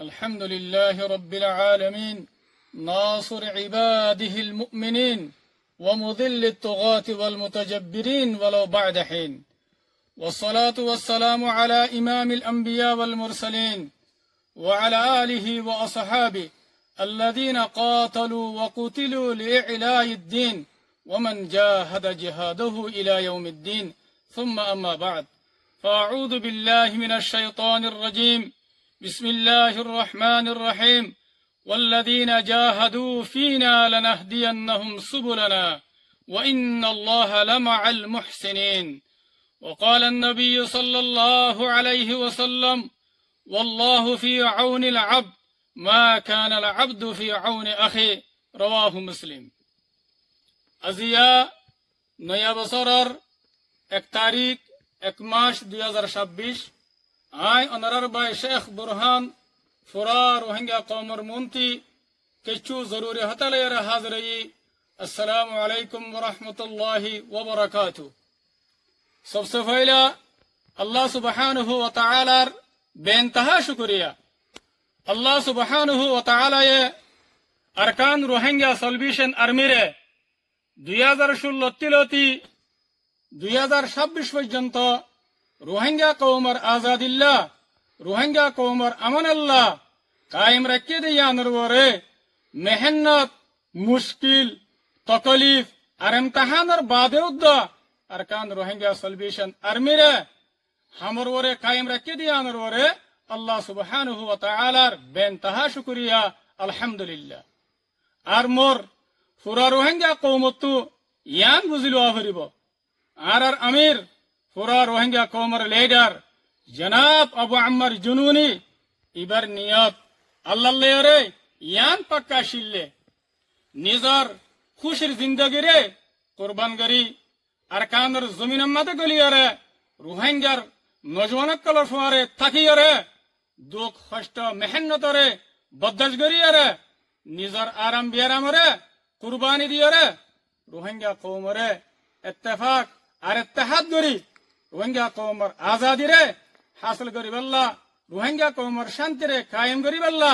الحمد لله رب العالمين ناصر عباده المؤمنين ومذل الطغاة والمتجبرين ولو بعد حين والصلاة والسلام على إمام الأنبياء والمرسلين وعلى آله وأصحابه الذين قاتلوا وقتلوا لإعلاء الدين ومن جاهد جهاده إلى يوم الدين ثم أما بعد فأعوذ بالله من الشيطان الرجيم بسم الله الرحمن الرحيم والذين جاهدوا فينا لنهدينهم سبلنا وإن الله لمع المحسنين وقال النبي صلى الله عليه وسلم والله في عون العبد ما كان العبد في عون أخي رواه مسلم আজিয়া নয়া বছরের 1 তারিখ 1 মাস 2026 আই অনারার বাই শেখ বুরহান ফুরা রোহিঙ্গা কওমর মন্ত্রী কিছু জরুরি হতালের হাজরি আসসালামু আলাইকুম ওয়া রাহমাতুল্লাহি ওয়া বারাকাতুহু सबसे पहला अल्लाह सुब्हानहु व तआलार बेइंतहा शुक्रिया अल्लाह सुब्हानहु व तआला अरकान रोहिंग्या सल्वेशन आर्मीरे 2016 तिलती 2026 পর্যন্ত রোহিঙ্গা কওমের আজাদিল্লাহ রোহিঙ্গা কওমের আমানাল্লাহ কায়েম রাখতে দিয়ানোর পরে মেহনত মুশকিল তকলিফ আর ইমতিহানের বাদে अरकान रोहिंग्या सल्वेशन आर्मीरे हमर वरे कायम रखे दियानर वरे अल्लाह सुब्हानहु व तआलार बेइंतहा शुक्रिया अल्हम्दुलिल्लाह आर मोर पुरा रोहिंग्या कौमतु यान बुझिलो आफरिब आर अमीर पुरा रोहिंग्या कौमर लीडर जनाब अबू अम्मर जुनूनी इबर नियत अल्लाह लेरे यान पक्का शिल्ले निजर खुशिर जिंदगी रे कुर्बान करी अरकानर जमीन मत गलियारे रोहिंग्यार नौजवान कलर फुआरे थाकियारे दुख कष्ट मेहनतरे बदज गरियारे निजर आराम बियारामरे कुर्बानी दियारे रोहिंग्या कौमरे इत्तेफाक और इत्तेहाद गरी रोहिंग्या कौमर आजादी रे हासिल करी बल्ला रोहिंग्या कौमर शांति रे कायम करी बल्ला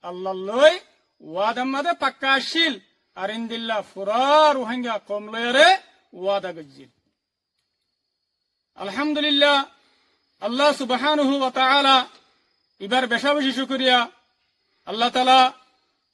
अल्लाह लोई वादम मदे पक्का शील अरिंदिल्ला फुरा रोहिंग्या कौम लेरे वादा गज्जिल अल्हम्दुलिल्लाह अल्लाह सुब्हानहु व तआला इबार बेशा बेशी शुक्रिया अल्लाह ताला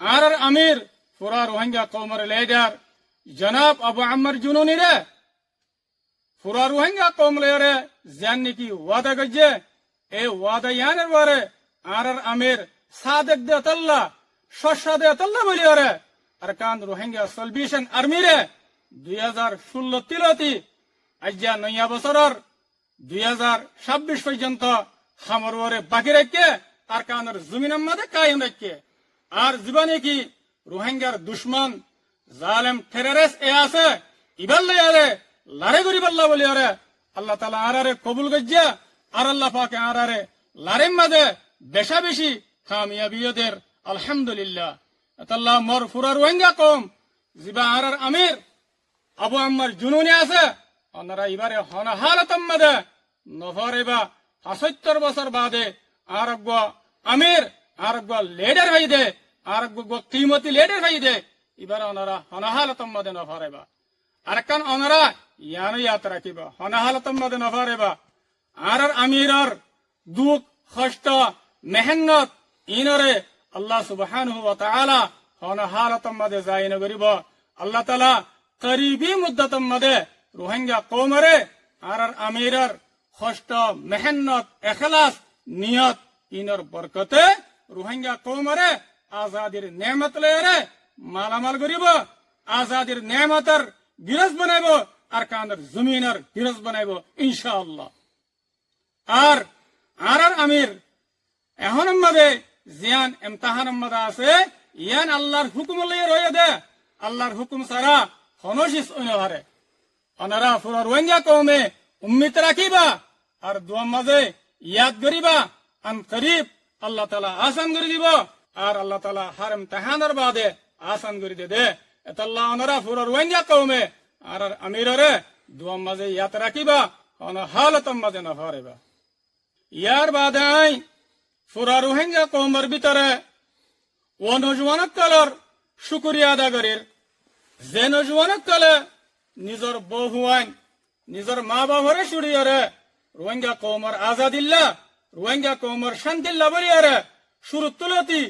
आर अमीर पुरा रोहिंग्या कौमर लीडर जनाब अबू अम्मर जुनूनी रे पुरा रोहिंग्या कौम लेरे जानने की वादा गज्जे ए वादा यानर बारे आर अमीर सादक दे तल्ला शशा दे तल्ला बोलियारे अरकान रोहिंग्या सल्वेशन आर्मी रे 2016 तिलती আজ্জা নয়া বছরের 2026 পর্যন্ত খামর ওরে বাকি রেখে আরকানের জমিনের মধ্যে কায়েম রেখে আর জীবনে কি রোহিঙ্গার দুশমন জালেম টেররিস্ট এ আছে ইবাল্লে আরে লারে গরিবাল্লাহ বলি আরে আল্লাহ তাআলা আরারে কবুল গজ্জা আর আল্লাহ পাকে আরারে লারের মধ্যে বেশা বেশি কামিয়াবিয়দের আলহামদুলিল্লাহ আল্লাহ মোর পুরা রোহিঙ্গা কম জিবা আরার আমির अबू अम्मर जुनूनी आसे ओनारा इबारे हना हालतम मदे नफरेबा 75 बছর बादे आरगो अमीर आरगो लीडर हईदे आरगो कीमती लीडर हईदे इबारे ओनारा हना हालतम मदे नफरेबा अरकान ओनारा यानो यात्रा किबा हना हालतम मदे नफरेबा आरर अमीरर दुख कष्ट मेहनत इनरे अल्लाह सुब्हानहु व तआला हना हालतम मदे जायन गरिबा अल्लाह ताला करीबी मुद्दतम मदे रोहिंग्या कौमरे आरर अमीरर कष्ट मेहनत इखलास नियत इनर बरकते रोहिंग्या कौमरे आजादीर नेमत लेरे मालामाल गरिब आजादीर नेमतर गिरस बनाइब अरकानर जमीनर गिरस बनाइब इंशाअल्लाह आर आरर अमीर एहनम मदे जियान इम्तिहानम मदे आसे यान अल्लाहर हुकुम लये रये दे अल्लाहर हुकुम सारा हनोशिस उनहारे अनारा पुरा रोहिंग्या कौमे उम्मीद राखिबा और दुआ मजे याद करिबा अन करीब अल्लाह ताला आसान कर दिब और अल्लाह ताला हर इम्तिहानर बादे आसान कर दे एतल्लाह अनारा पुरा रोहिंग्या कौमे और अमीररे दुआ मजे याद राखिबा अन हालतम मजे नफारेबा यार बादे आई পুরা রোহিঙ্গা কৌমের ভিতরে ও নজওয়ানকলর শুকরিয়া আদা করির যে নজওয়ানকলে নিজর বউ হুয়াইন নিজর মা বাবরে সুড়িয়রে রোহিঙ্গা কৌমর আজাদিল্লা রোহিঙ্গা কৌমর শান্তিল্লা বলিয়ারে শুরু তুলতি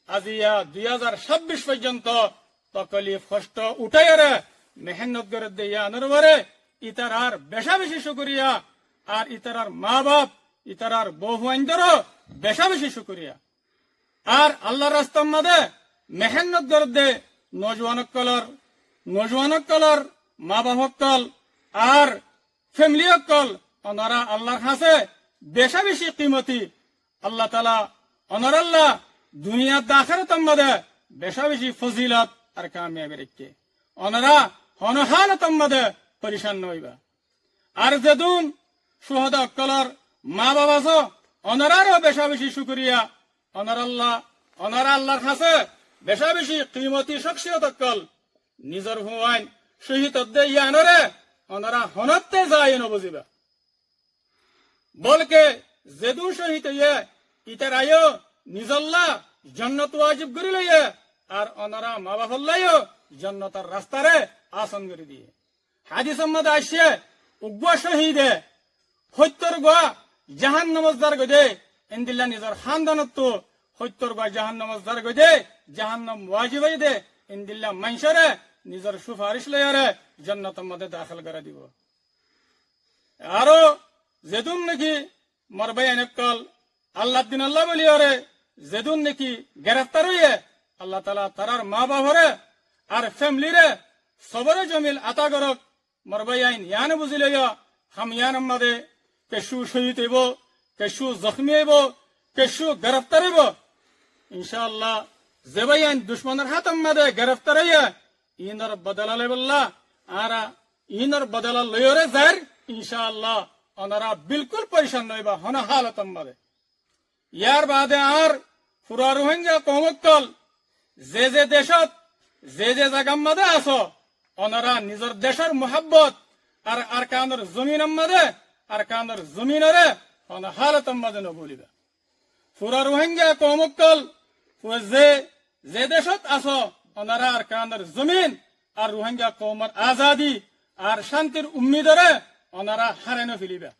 আজিয়া 2026 পর্যন্ত তকলিফ কষ্ট উঠাইয়ারে মেহনত করে দিয়া নরবরে ইতারার বেশা বেশি শুকরিয়া আর ইতারার মা বাপ ইতারার বউ হুয়াইনদেরও বেশা বেশি শুকরিয়া আর আল্লাহ রাস্তার মাঝে মেহনত করে দে নজওয়ানকলর মা বাপকল আর ফ্যামিলি অকল ওনারা আল্লাহর কাছে বেশা বেশি কিমতি আল্লাহ তালা অনর আল্লাহ দুনিয়ার দাখারতম মাঝে বেশা বেশি ফজিলত আর কামিয়াবি রেখে ওনারা হনহালতম মাঝে পরিশান হইবা আর যেদুন সুহদা অকলর মা বাবা ওনারারও বেশা বেশি শুকরিয়া ওনারা আল্লাহর কাছে বেশা বেশি কিমতি শখসিয়ত অকল নিজর হুয়াইন শহীদ ইয়ানরে ওনারা হনতে যায় নবজিবা বলকে যেদু শহীদ ইয়ে ইতার আয়ো নিজল্লা জন্নত ওয়াজিব করি লইয়ে আর ওনারা মা বাপল্লাইও জন্নতার রাস্তারে আসন করে দিয়ে হাদিস মধ্যে আসছে উগ্র শহীদে সত্যর গোয়া জাহান নমজদার গদে ইন্দিল্লা নিজর খানদানত সত্যর গোয়া জাহান নমজদার গদে জাহান্নাম ওয়াজিব দে ইন্দিল্লা মাইশরে নিজর সুপারিশ লইয়ারে জন্নতের মধ্যে দাখিল করে দিব আরো যেদুন নাকি মরবাই এনেকল আল্লাহ দিন আল্লাহ বলিয়ারে যেদুন নাকি গ্রেফতার হইয়ে আল্লাহ তালা তারার মা বাবরে আর ফ্যামিলিরে সবরে জমিল আতা করক মরবাই আইন ইয়ান বুঝি লইয়া হাম ইয়ান মাদে কেশু শহীদ হইব কেশু জখমি হইব কেশু গ্রেফতার হইব ইনশাআল্লাহ যেবাই আইন দুশ্মনের হাত মাদে গ্রেফতার হইয়া ইনর বদলা লেবল্লা আরা ইনর বদলা লইরে যার ইনশাআল্লাহ ওনারা বিলকুল পরিশান নইবা হন হালতম মাদে ইয়ার বাদে আর পুরা রোহিঙ্গা কৌমকল যে দেশত যে জায়গার মাদে আছো ওনারা নিজের দেশের মোহাব্বত আর আর কানর জমিন মাদে আর কানর জমিনরে হন হালতম মাদে নবলিবা পুরা রোহিঙ্গা কৌমকল যে দেশত আছো ওনারা আর কানর জমিন আর রোহিঙ্গা কৌমর আজাদি আর শান্তির উম্মিদরে ওনারা হারানো ফেলিবা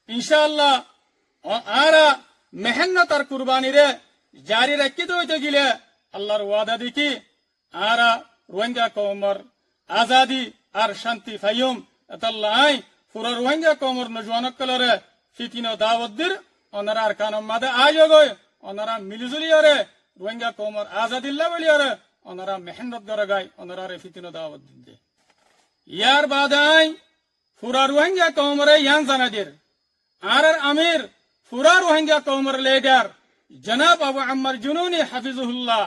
ইনশাআল্লাহ আরা মেহনত আর কুরবানি রে জারি রাখিতে হইতে গেলে আল্লাহর ওয়াদা দেখি আরা রোহিঙ্গা কৌমর আজাদি আর শান্তি ফাইম এতাল্লাই পুরা রোহিঙ্গা কৌমর নজওয়ানকলরে ফিতিনো দাওয়াত দির ওনারা আর কানম মাদে আয়োগয় ওনারা মিলিজুলিয়ারে রোহিঙ্গা কৌমর আজাদিল্লা বলিয়ারে ওনারা মেহনত করে গায় ওনারা রে ফিতিনো দাওয়াত দিতে ইয়ার বাদাই পুরা রোহিঙ্গা কৌমরে ইয়ান জানাদির আর আমির পুরা রোহিঙ্গা কৌমর লিডার জনাব আবু আম্মার জুনুনি হাফিজুল্লাহ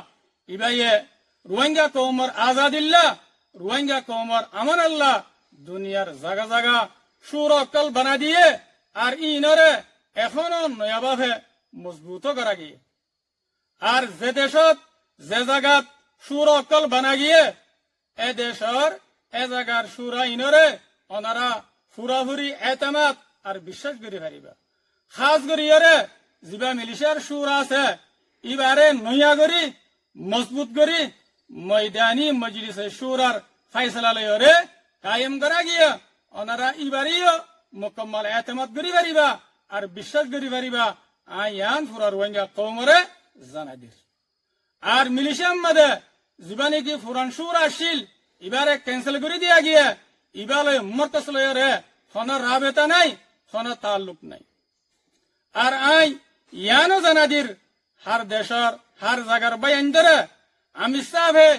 ইবাইয়ে রোহিঙ্গা কৌমর আজাদিল্লা রোহিঙ্গা কৌমর আমান আল্লাহ দুনিয়ার জাগা জাগা সুর অকল বানা দিয়ে আর ইনরে এখনো নয়াভাবে মজবুত করা গিয়ে আর যে দেশত যে জাগাত সুর অকল বানা গিয়ে এ দেশর এ জাগার সুরা ইনরে ওনারা ফুরাফুরি এতেমাত আর বিশ্বাস করি পারিবা খাস করি এরে যিবা মিলিশিয়ার সুর আছে ইবারে নয়া করি মজবুত করি ময়দানি মজলিসে সুরার ফাইসলা লয়রে কায়েম করা গিয়া ওনারা ইবারিও মুকম্মল এতেমাত করি পারিবা আর বিশ্বাস করি পারিবা আয়ান ফুরা রোহিঙ্গা কৌমরে জানা দিস আর মিলিশিয়ার মধ্যে জীবানি কি ফুরান সুর আসিল ইবারে ক্যান্সেল করে দিয়া গিয়ে ইবালে মর্তসলয়রে হন রাবেতা নাই হন তাল্লুক নাই আর আই ইয়ানো জানাদির হার দেশর হার জাগার বাইন ধরে আমি সাহে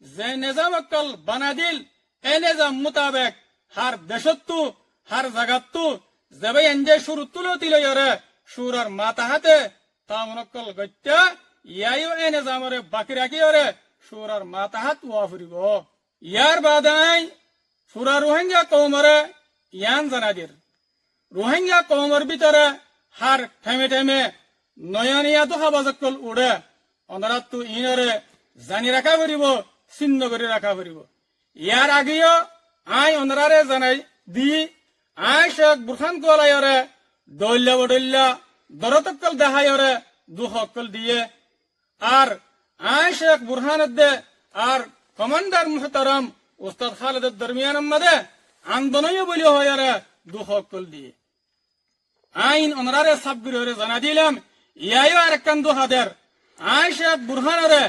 যে নিজাম অকল বানা দিল এ নিজাম মোতাবেক হার দেশত্তু হার জাগাত্তু যে বাইন যে সুর তুলো তিলয়রে সুরার মাথা হাতে তামনকল গত্যা ইয়াইও এ নিজামরে বাকি রাখিয়রে সুরার মাথা হাত ওয়া ফুরিব ইয়ার বাদাই পুরা রোহিঙ্গা কৌমরে ইয়ান জানাদির রোহিঙ্গা কৌমর ভিতরে হার ঠেমে ঠেমে নয়নিয়া দোহাবাজকল উড়ে অনারাত্তু ইনরে জানি রাখা পড়িব চিহ্ন করে রাখা পড়িব ইয়ার আগেও আই অনারারে জানাই দি আই শেখ বুরখান কোলায়রে দল্যা বডল্যা দরতকল দেহায়রে দুহকল দিয়ে আর আয় শেখ বুরহানুদ্দে আর কমান্ডার মুহতারাম উস্তাদ খালেদের দরমিয়ান মধ্যে আন্দোলন বলি হয় দুহকল দিয়ে আইন ওনারে সাবগুরি হরে জানা দিলাম ইয়াইও আর একখান দুহাদের আয় শেখ বুরহানরে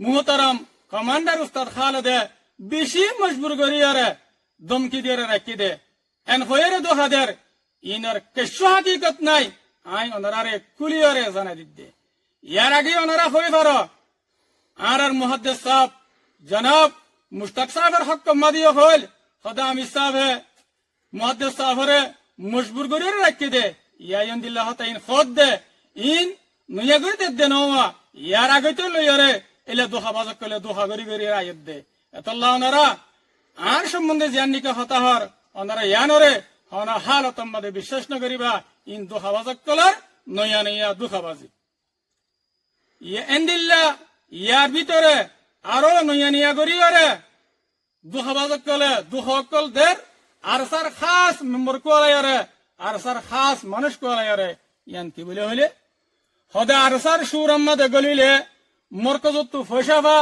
মুহতারাম কমান্ডার উস্তাদ খালেদে বেশি মজবুর করিয়ারে দমকি দিয়ে রাখি দে এন হয়ে দুহাদের ইনার কেশু হাকিকত নাই আইন ওনারে কুলিয়ারে জানা দিতে ইয়ার আগে ওনারা হয়ে পারো আর মুহাদ্দিস সাহেব জনাব মুশতাক সাহেবের হক মাদিও হল খোদা আমির সাহেব মুহাদ্দিস সাহেবরে মজবুর করে রাখি দে ইয়াইন দিল্লাহ তাইন খোদ দে ইন নুয়া করে দে নওয়া ইয়ার আগে তো লইয়ারে এলে দোহা বাজক কলে দোহা গরি গরি আয়াত দে এতল্লাহ ওনারা আর সম্বন্ধে জানিকা হতা হর ওনারা ইয়ানরে হনা হালত মধ্যে বিশ্বাস ন করিবা ইন দোহা বাজক কলার নয়া নয়া দোহা বাজি এন্দিল্লা ইয়ার ভিতরে আরো নয়া নিয়া গরিয়ারে দুহবাজক কলে দুহকল দের আরসার খাস মেম্বর কোয়ালায়ারে আরসার খাস মানুষ কোয়ালায়ারে ইয়ান কি বলে হইলে হদে আরসার সুর আম্মাদে গলিলে মরকজত্তু ফয়সাফা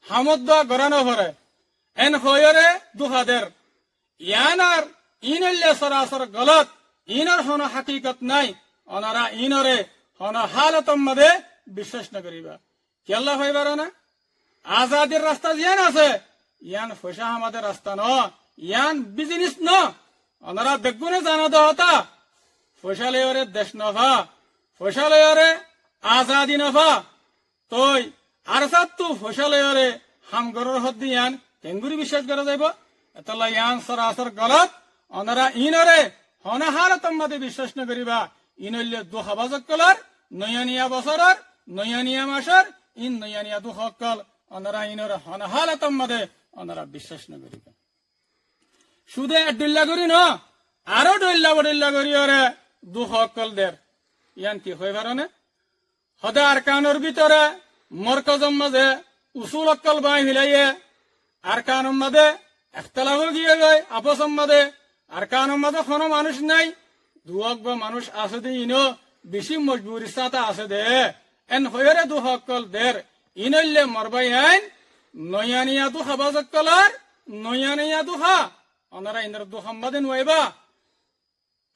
হামদ্দা গরানো ভরে এন হয়রে দুহাদের ইয়ান আর ইনল্লে সরাসর গলত ইনর হন হাকিকত নাই ওনারা ইনরে হন হালতম মধ্যে বিশ্বাস না করিবা কি আল্লাহ হইবার না আজাদের রাস্তা জিয়ান আছে ইয়ান ফয়সা আমাদের রাস্তা ন ইয়ান বিজনেস ন ওনারা বেগুনে জানা দহতা ফয়সা লয়রে দেশ নভা ফয়সা লয়রে আজাদি নভা তই আরসাত তু ফয়সা লয়রে হামগরর হদ ইয়ান তেঙ্গুরি বিশ্বাস করা যাইব এতলা ইয়ান সরাসর গলত ওনারা ইনরে হনা হালতম মধ্যে বিশ্বাস না করিবা ইনল্লে দুহাবাজক কলার নয়ানিয়া বছরের নয়ানিয়া মাসের ইন নয়ানিয়া দুহকল ওনারা ইনর হনা হালতম মধ্যে ওনারা বিশ্বাস না করিবা শুধু ডুল্লা করি ন আরো ডুল্লা বডুল্লা করি ওরে দুহকল দের ইয়ান কি হয়ে পারে হদে আর কানোর ভিতরে মরকজম মাঝে উসুল অক্কল বাই হিলাইয়ে আর কানুর মাঝে একতলাফ গিয়ে যায় আপসম মাঝে আর কানুর মাঝে কোনো মানুষ নাই দুহক বা মানুষ আছে দে ইনো বেশি মজবুরি সাথে আছে দে এন হয়ে দুহকল দের ইনল্লে মরবাই আইন নয়ানিয়া দুহা বাজকলার নয়ানিয়া দুহা ওনারা ইন্দ্র দুহাম্মাদে নইবা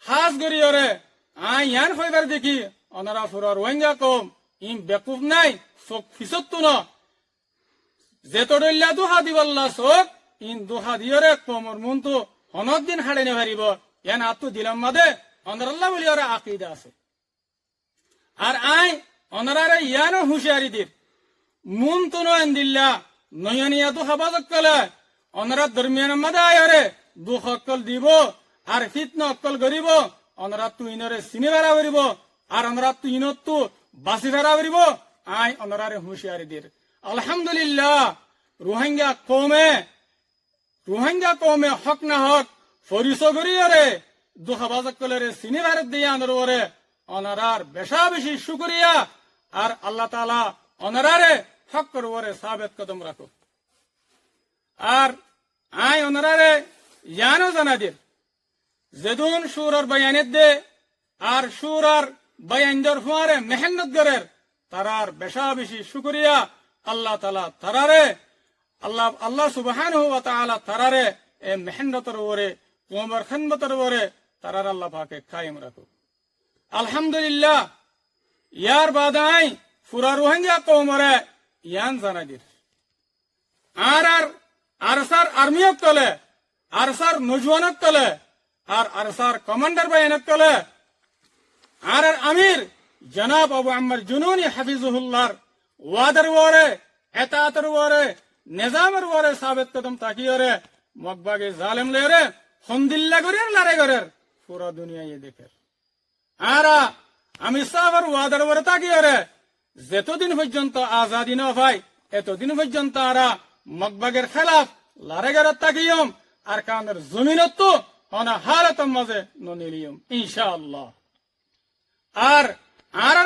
হাজ গরি ওরে আই ইয়ান হইবার দেখি ওনারা ফুরা রোহিঙ্গা কম ইম বেকুফ নাই চোখ ফিসত্তু ন যেতডল্লা দুহা দিবল্লা চোখ ইন দুহা দিয়রে কমর মনতো হনত দিন হাড়ে নে পারিব ইয়ান আত্মু দিলাম মাদে অনরাল্লাহ বলি ওরা আকিদা আছে আর আই অনরারে ইয়ানো হুঁশিয়ারি দির মুন তো নয়ন দিল্লা নয়ানিয়া দুহা বাজকলে অনরা দরমিয়ান মাদে আয়রে দুঃখ অক্কল দিব আর ফিতনা অক্কল গরিব অনরা তু ইনরে চিনি বেড়া করিব আর অনরা তু ইনত তু বাসি বেড়া করিব আই অনরারে হুঁশিয়ারি দির আলহামদুলিল্লাহ রোহিঙ্গা কৌমে হক না হক ফরিস গরিয়রে দুঃখ বাজকলেরে চিনি ভারত দিয়ে আনরে অনরার বেশা বেশি শুকরিয়া আর আল্লাহ তাআলা অনরারে হক করবরে সাবেত কদম রাখো আর আই অনরারে ইয়ানো জানাদির যেদুন সুরর বয়ানের দে আর সুরার বয়ানদর ফুয়ারে মেহনত গরের তারার বেশা বেশি শুকরিয়া আল্লাহ তাআলা তারারে আল্লাহ সুবহানাহু ওয়া তাআলা তারারে এ মেহনতর ওরে কোমর খিদমতর ওরে তারার আল্লাহ পাকে কায়েম রাখো আলহামদুলিল্লাহ ইয়ার বাদাই ফুরা রোহিঙ্গা কওমরে ইয়ান জানাদির আর আরসার আর্মিয়ক তলে আরসার নজওয়ানক তলে আর আরসার কমান্ডার বাহিনীক তলে আর আমির জনাব আবু আম্মার জুনুনি হাফিজুহুল্লাহর ওয়াদার ওরে এতাতের ওরে নিজামের ওরে সাবেত কদম তাকিয়রে মকবাগে জালেম লেরে হন্দিল্লা গরের লারে গরের পুরো দুনিয়ায় দেখে আর আমি সাহাবার ওয়াদার ওরে তাকিয়রে যতদিন পর্যন্ত আজাদি না হয় এতদিন পর্যন্ত আরা মকবাগের খেলাফ লারে গরের তাকিয়ম আর কানের জমিনত তো হনা হালতম মাঝে ননিলিয়ম ইনশাআল্লাহ আর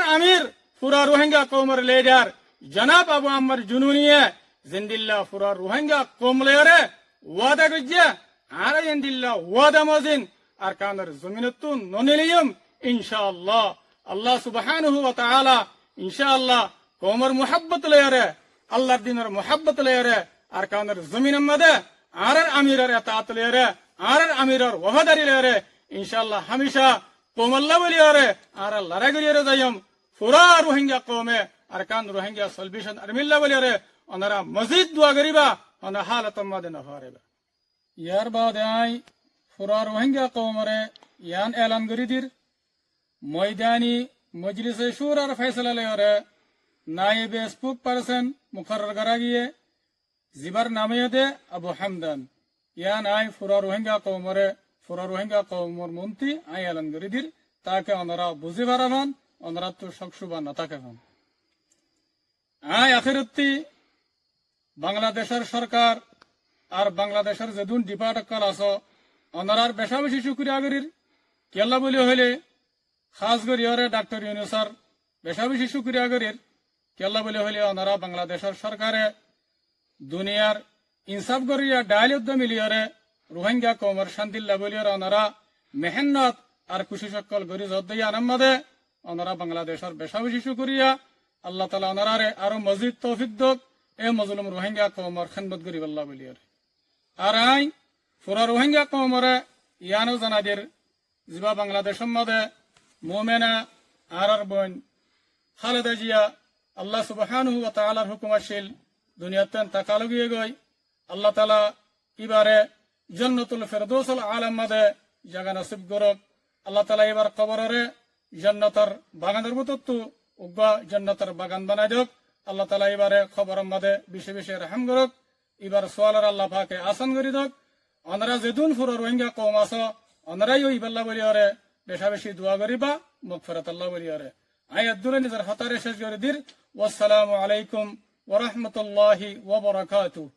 আমির পুরা রোহিঙ্গা কৌমের লিডার জনাব আবু আম্মার জুনুনিয়ে জিন্দিল্লাহ পুরা রোহিঙ্গা কৌম লেরে ওয়াদা গজ্জে আর জিন্দিল্লাহ ওয়াদা মজিন আর কানের জমিনত তো ননিলিয়ম ইনশাআল্লাহ আল্লাহ সুবহানাহু ওয়া তাআলা ইনশাআল্লাহ কওমর মুহাব্বত লয়ারে আল্লাহর দিনের মুহাব্বত লয়ারে আর কাউনের জমিন মধ্যে আর আমিরের এতাত লয়ারে আর আমিরের ওয়াফাদারি লয়ারে ইনশাআল্লাহ হামেশা কওমল্লা বলিয়ারে আর লড়াই করিয়ারে যাইম পুরা রোহিঙ্গা কওমে আর কান রোহিঙ্গা সলভেশন আর্মিল্লা বলিয়ারে ওনারা মজিদ দোয়া করিবা ওনা হালত মধ্যে না হারেবা ইয়ার বাদে আই পুরা রোহিঙ্গা কওমরে ইয়ান এলান করি দির ময়দানি মজলিসে শুরার ফয়সালা লয়ারে নায়েবে স্পোক পারসন মুকরর করা গিয়ে জিবার নামে দে আবু হামদান ইয়ান আই পুরা রোহিঙ্গা কওমর মন্ত্রী আই এলান করি দির তাকে ওনারা বুঝি পারাবান ওনারা তো সকসুবা না থাকে আই আখিরতি বাংলাদেশের সরকার আর বাংলাদেশের যেদুন ডিপার্টমেন্ট আছো ওনারার বেশা বেশি শুক্রিয়া করির কেল্লা বলি হইলে খাস করি হরে ডাক্তার ইউনুসার বেশা বেশি শুক্রিয়া করির কেল্লা বলি হইলে ওনারা বাংলাদেশের সরকারে দুনিয়ার ইনসাফ করিয়া ডায়ালিউদ্দ মিলিয়রে রোহিঙ্গা কওমর শান্তিল্লা বলিয়র ওনারা মেহনত আর খুশি সকল গরি জদ্দইয়া আনাম্মাদে ওনারা বাংলাদেশের বেশা বেশি শুক্রিয়া আল্লাহ তালা ওনারারে আরো মজিদ তৌফিক দোক এ মজলুম রোহিঙ্গা কওমর খেদমত করিব আল্লাহ বলিয়র আর আই পুরা রোহিঙ্গা কওমরে ইয়ানো জানাদের জিবা বাংলাদেশের মধ্যে মোমেনা আর বোন খালেদা জিয়া আল্লাহ সুবহানাহু ওয়া তাআলার হুকুম আসিল দুনিয়াতেন তাকালো গিয়ে গই আল্লাহ তাআলা ইবারে জান্নাতুল ফেরদৌসুল আলাম মধ্যে জায়গা নসিব করক আল্লাহ তাআলা এবার কবরে জান্নাতের বাগানের মতো তো উগ্বা জান্নাতের বাগান বানাই দেক আল্লাহ তাআলা এবারে খবরের মধ্যে বিশে বিশে রহম করক এবার সোয়ালার আল্লাহ পাকে আসান করি দেক ওনারা যেদুন পুরো রোহিঙ্গা কওম আছো ওনারাই ইবাল্লাহ বলিয়ারে বেশা বেশি দোয়া করিবা মাগফিরাত আল্লাহ বলিয়ারে আয়াত দূরে নিজের হাতারে শেষ করে দির ওয়াসসালামু আলাইকুম ওয়া রাহমাতুল্লাহি ওয়া বারাকাতুহু।